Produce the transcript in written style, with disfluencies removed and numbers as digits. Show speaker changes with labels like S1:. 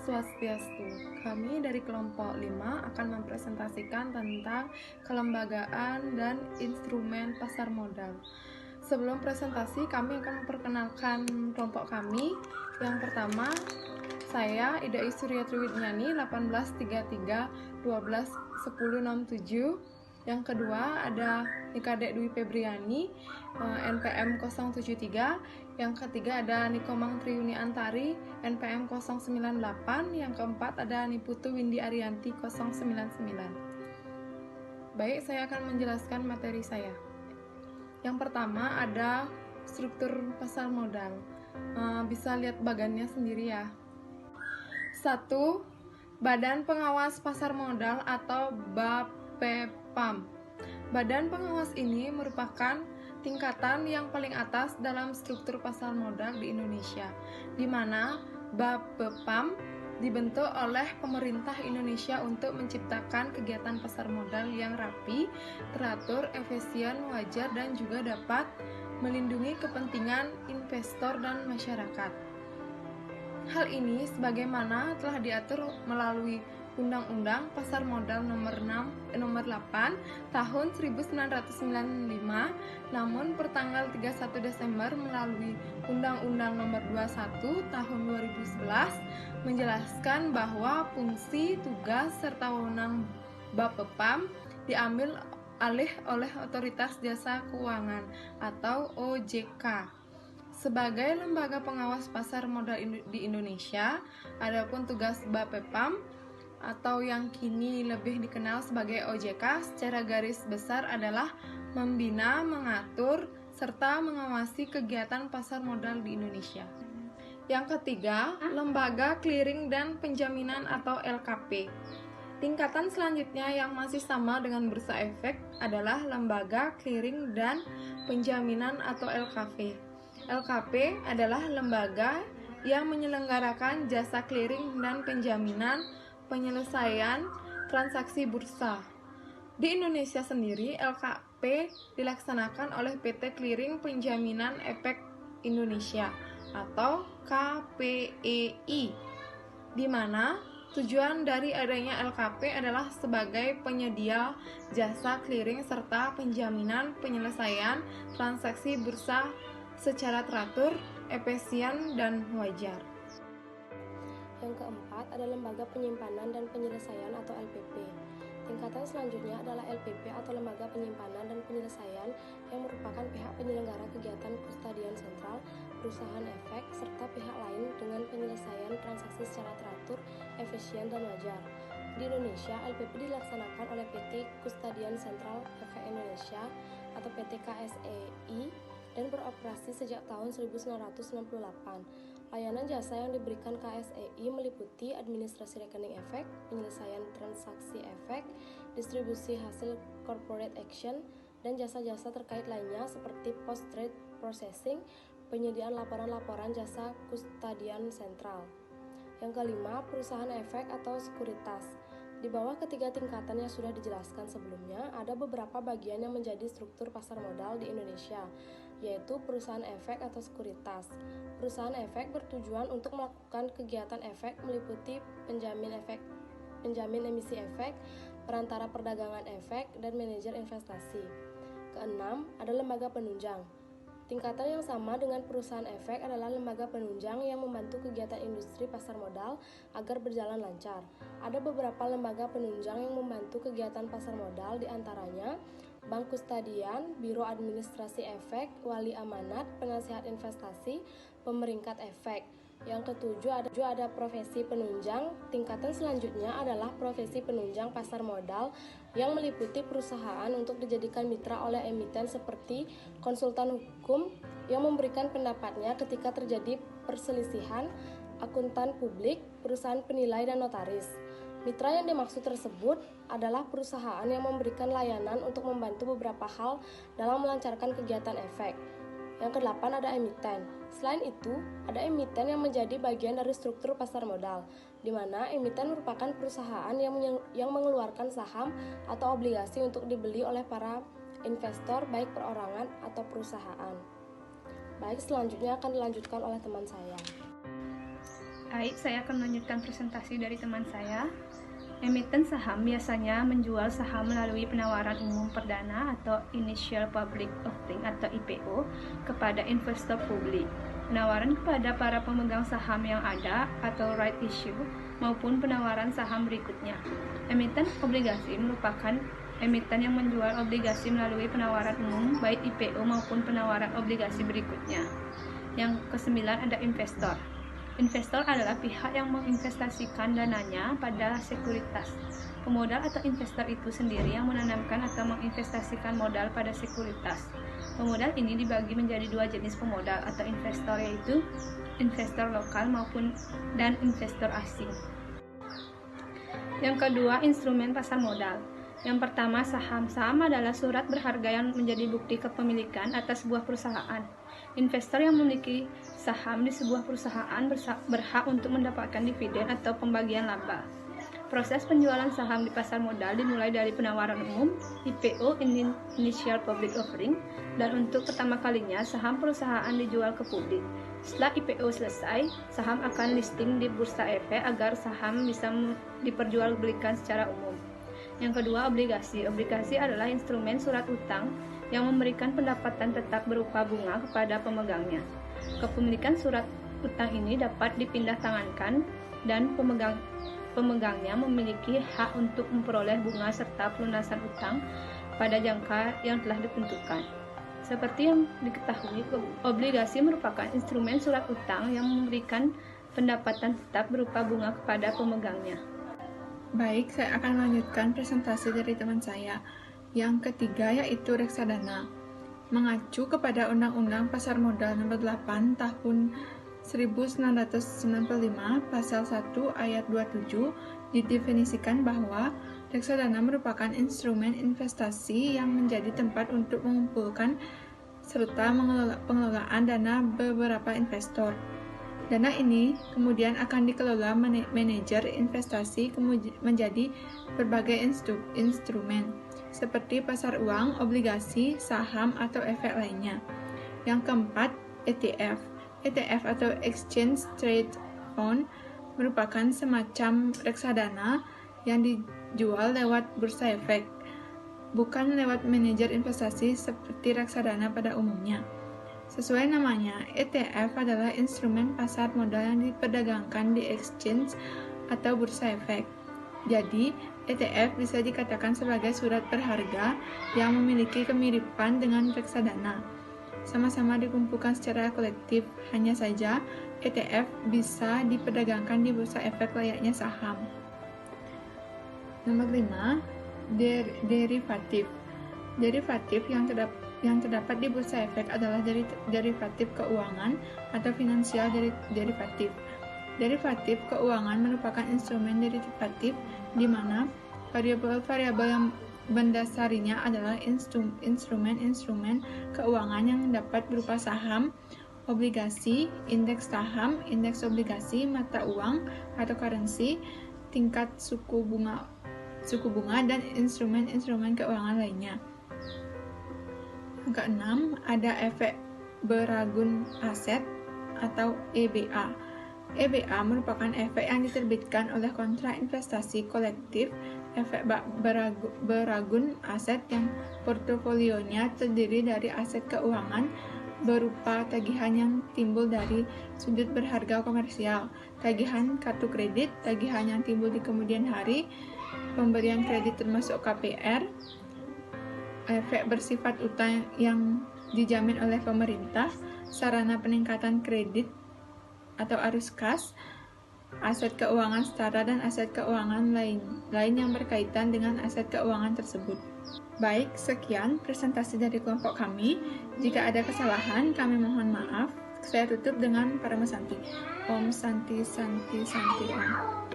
S1: Swastiastu. Kami dari kelompok 5 akan mempresentasikan tentang kelembagaan dan instrumen pasar modal. Sebelum presentasi, kami akan memperkenalkan kelompok kami. Yang pertama, saya Ida Isuria Triwidnyani 1833 12 1067. Yang kedua ada Nikadek Dwi Febriani NPM 073. Yang ketiga ada Nikomang Triuni Antari NPM 098. Yang keempat ada Niputu Windy Arianti 099. Baik, saya akan menjelaskan materi saya. Yang pertama ada struktur pasar modal. Bisa lihat bagannya sendiri ya. 1. Badan Pengawas Pasar Modal atau BAPEPAM. Badan pengawas ini merupakan tingkatan yang paling atas dalam struktur pasar modal di Indonesia, di mana BAPEPAM dibentuk oleh pemerintah Indonesia untuk menciptakan kegiatan pasar modal yang rapi, teratur, efisien, wajar, dan juga dapat melindungi kepentingan investor dan masyarakat. Hal ini sebagaimana telah diatur melalui Undang-Undang Pasar Modal nomor 8 tahun 1995, namun per tanggal 31 Desember melalui Undang-Undang nomor 21 tahun 2011 menjelaskan bahwa fungsi, tugas, serta wewenang BAPEPAM diambil alih oleh Otoritas Jasa Keuangan atau OJK. Sebagai lembaga pengawas pasar modal di Indonesia, adapun tugas BAPEPAM atau yang kini lebih dikenal sebagai OJK secara garis besar adalah membina, mengatur, serta mengawasi kegiatan pasar modal di Indonesia. Yang ketiga, Lembaga Clearing dan Penjaminan atau LKP. Tingkatan selanjutnya yang masih sama dengan Bursa Efek adalah Lembaga Clearing dan Penjaminan atau LKP. LKP adalah lembaga yang menyelenggarakan jasa clearing dan penjaminan penyelesaian transaksi bursa. Di Indonesia sendiri, LKP dilaksanakan oleh PT Clearing Penjaminan Efek Indonesia atau KPEI, di mana tujuan dari adanya LKP adalah sebagai penyedia jasa clearing serta penjaminan penyelesaian transaksi bursa secara teratur, efisien, dan wajar.
S2: Yang keempat ada Lembaga Penyimpanan dan Penyelesaian atau LPP. Tingkatan selanjutnya adalah LPP atau Lembaga Penyimpanan dan Penyelesaian yang merupakan pihak penyelenggara kegiatan kustodian sentral, perusahaan efek, serta pihak lain dengan penyelesaian transaksi secara teratur, efisien, dan wajar. Di Indonesia, LPP dilaksanakan oleh PT Kustodian Sentral Efek Indonesia atau PT KSEI dan beroperasi sejak tahun 1968. Layanan jasa yang diberikan KSEI meliputi administrasi rekening efek, penyelesaian transaksi efek, distribusi hasil corporate action, dan jasa-jasa terkait lainnya seperti post-trade processing, penyediaan laporan-laporan jasa kustodian sentral. Yang kelima, perusahaan efek atau sekuritas. Di bawah ketiga tingkatan yang sudah dijelaskan sebelumnya, ada beberapa bagian yang menjadi struktur pasar modal di Indonesia, yaitu perusahaan efek atau sekuritas. Perusahaan efek bertujuan untuk melakukan kegiatan efek meliputi penjamin emisi efek, perantara perdagangan efek, dan manajer investasi. Keenam, ada lembaga penunjang. Tingkatan yang sama dengan perusahaan efek adalah lembaga penunjang yang membantu kegiatan industri pasar modal agar berjalan lancar. Ada beberapa lembaga penunjang yang membantu kegiatan pasar modal, diantaranya Bank Kustodian, Biro Administrasi Efek, Wali Amanat, Penasihat Investasi, Pemeringkat Efek. Yang ketujuh ada profesi penunjang. Tingkatan selanjutnya adalah profesi penunjang pasar modal yang meliputi perusahaan untuk dijadikan mitra oleh emiten seperti konsultan hukum yang memberikan pendapatnya ketika terjadi perselisihan, akuntan publik, perusahaan penilai, dan notaris. Mitra yang dimaksud tersebut adalah perusahaan yang memberikan layanan untuk membantu beberapa hal dalam melancarkan kegiatan efek. Yang kedelapan ada emiten. Selain itu, ada emiten yang menjadi bagian dari struktur pasar modal, di mana emiten merupakan perusahaan yang mengeluarkan saham atau obligasi untuk dibeli oleh para investor baik perorangan atau perusahaan. Baik, selanjutnya akan dilanjutkan oleh teman saya.
S3: Baik, saya akan melanjutkan presentasi dari teman saya. Emiten saham biasanya menjual saham melalui penawaran umum perdana atau Initial Public Offering atau IPO kepada investor publik. Penawaran kepada para pemegang saham yang ada atau right issue maupun penawaran saham berikutnya. Emiten obligasi merupakan emiten yang menjual obligasi melalui penawaran umum baik IPO maupun penawaran obligasi berikutnya. Yang kesembilan ada investor. Investor adalah pihak yang menginvestasikan dananya pada sekuritas. Pemodal atau investor itu sendiri yang menanamkan atau menginvestasikan modal pada sekuritas. Pemodal ini dibagi menjadi dua jenis pemodal atau investor, yaitu investor lokal maupun dan investor asing. Yang kedua, instrumen pasar modal. Yang pertama, saham. Saham adalah surat berharga yang menjadi bukti kepemilikan atas sebuah perusahaan. Investor yang memiliki saham di sebuah perusahaan berhak untuk mendapatkan dividen atau pembagian laba. Proses penjualan saham di pasar modal dimulai dari penawaran umum, IPO (Initial Public Offering), dan untuk pertama kalinya saham perusahaan dijual ke publik. Setelah IPO selesai, saham akan listing di Bursa Efek agar saham bisa diperjualbelikan secara umum. Yang kedua, obligasi. Obligasi adalah instrumen surat utang yang memberikan pendapatan tetap berupa bunga kepada pemegangnya. Kepemilikan surat utang ini dapat dipindah tangankan dan pemegangnya memiliki hak untuk memperoleh bunga serta pelunasan utang pada jangka yang telah ditentukan. Seperti yang diketahui, obligasi merupakan instrumen surat utang yang memberikan pendapatan tetap berupa bunga kepada pemegangnya.
S1: Baik, saya akan melanjutkan presentasi dari teman saya. Yang ketiga yaitu reksadana. Mengacu kepada Undang-Undang Pasar Modal Nomor 8 Tahun 1995 Pasal 1 Ayat 27 didefinisikan bahwa reksadana merupakan instrumen investasi yang menjadi tempat untuk mengumpulkan serta pengelolaan dana beberapa investor. Dana ini kemudian akan dikelola manajer investasi menjadi berbagai instrumen, seperti pasar uang, obligasi, saham, atau efek lainnya. Yang keempat, ETF. ETF atau Exchange Trade Fund merupakan semacam reksadana yang dijual lewat bursa efek, bukan lewat manajer investasi seperti reksadana pada umumnya. Sesuai namanya, ETF adalah instrumen pasar modal yang diperdagangkan di exchange atau bursa efek. Jadi, ETF bisa dikatakan sebagai surat berharga yang memiliki kemiripan dengan reksadana. Sama-sama dikumpulkan secara kolektif, hanya saja ETF bisa diperdagangkan di bursa efek layaknya saham. Nomor 5, derivatif. Derivatif yang terdapat di bursa efek adalah derivatif keuangan atau finansial derivatif. Derivatif keuangan merupakan instrumen derivatif di mana variabel-variabel yang mendasarinya adalah instrumen-instrumen keuangan yang dapat berupa saham, obligasi, indeks saham, indeks obligasi, mata uang atau currency, tingkat suku bunga, dan instrumen-instrumen keuangan lainnya. Yang keenam, ada efek beragun aset atau EBA. EBA merupakan efek yang diterbitkan oleh kontrak investasi kolektif, efek beragun aset yang portofolionya terdiri dari aset keuangan berupa tagihan yang timbul dari sudut berharga komersial, tagihan kartu kredit, tagihan yang timbul di kemudian hari, pemberian kredit termasuk KPR, efek bersifat utang yang dijamin oleh pemerintah, sarana peningkatan kredit atau arus kas, aset keuangan setara, dan aset keuangan lain yang berkaitan dengan aset keuangan tersebut. Baik, sekian presentasi dari kelompok kami. Jika ada kesalahan, kami mohon maaf. Saya tutup dengan Paramasanti. Om Santi Santi Santi Om.